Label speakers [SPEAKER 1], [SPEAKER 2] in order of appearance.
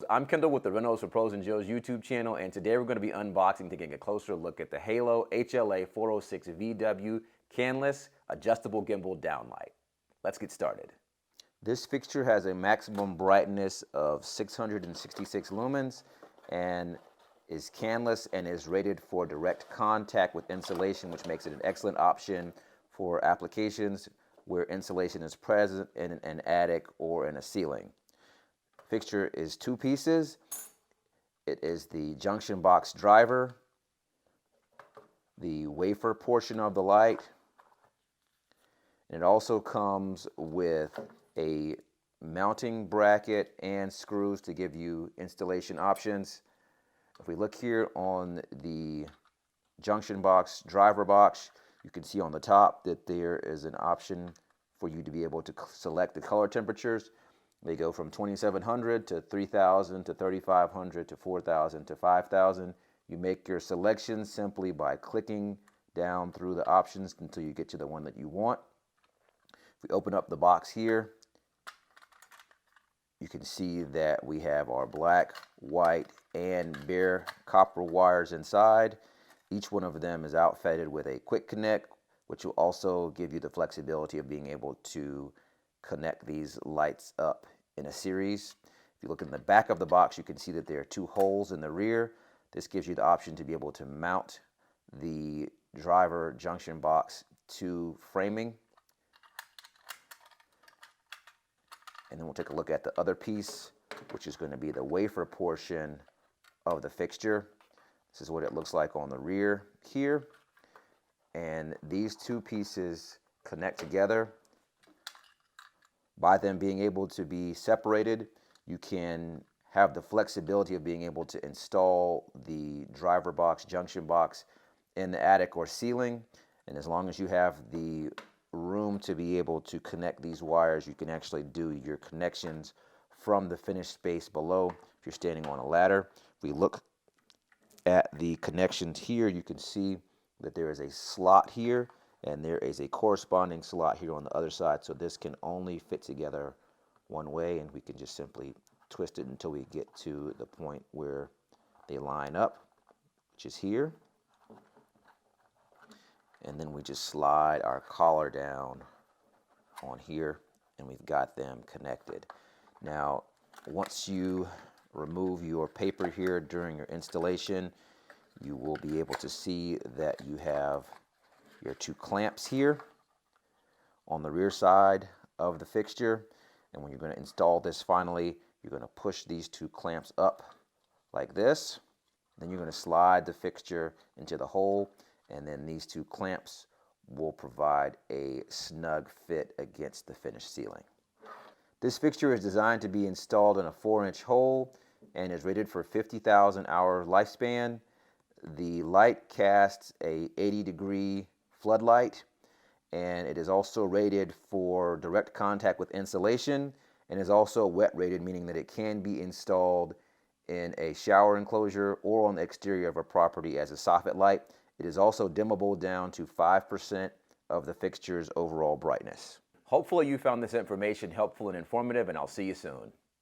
[SPEAKER 1] I'm Kendall with the Renos for Pros and Joes YouTube channel, and today we're going to be unboxing, taking a closer look at the Halo HLA 406 VW canless adjustable gimbal downlight. Let's get started. This fixture has a maximum brightness of 666 lumens and is canless and is rated for direct contact with insulation, which makes it an excellent option for applications where insulation is present in an attic or in a ceiling. Fixture is two pieces. It is the junction box driver, the wafer portion of the light, and it also comes with a mounting bracket and screws to give you installation options. If we look here on the junction box driver box, you can see on the top that there is an option for you to be able to select the color temperatures. They go from 2700 to 3000 to 3500 to 4000 to 5000. You make your selection simply by clicking down through the options until you get to the one that you want. If we open up the box here, you can see that we have our black, white, and bare copper wires inside. Each one of them is outfitted with a quick connect, which will also give you the flexibility of being able to connect these lights up in a series. If you look in the back of the box, you can see that there are two holes in the rear. This gives you the option to be able to mount the driver junction box to framing. And then we'll take a look at the other piece, which is going to be the wafer portion of the fixture. This is what it looks like on the rear here. And these two pieces connect together. By them being able to be separated, you can have the flexibility of being able to install the driver box, junction box in the attic or ceiling. And as long as you have the room to be able to connect these wires, you can actually do your connections from the finished space below if you're standing on a ladder. If we look at the connections here, you can see that there is a slot here and there is a corresponding slot here on the other side, so this can only fit together one way, and we can just simply twist it until we get to the point where they line up, which is here. And then we just slide our collar down on here and we've got them connected. Now, once you remove your paper here during your installation, you will be able to see that you have your two clamps here on the rear side of the fixture. And when you're going to install this finally, you're going to push these two clamps up like this. Then you're going to slide the fixture into the hole, and then these two clamps will provide a snug fit against the finished ceiling. This fixture is designed to be installed in a 4-inch hole and is rated for 50,000 hour lifespan. The light casts a 80-degree floodlight, and it is also rated for direct contact with insulation and is also wet rated, meaning that it can be installed in a shower enclosure or on the exterior of a property as a soffit light. It is also dimmable down to 5% of the fixture's overall brightness. Hopefully you found this information helpful and informative, and I'll see you soon.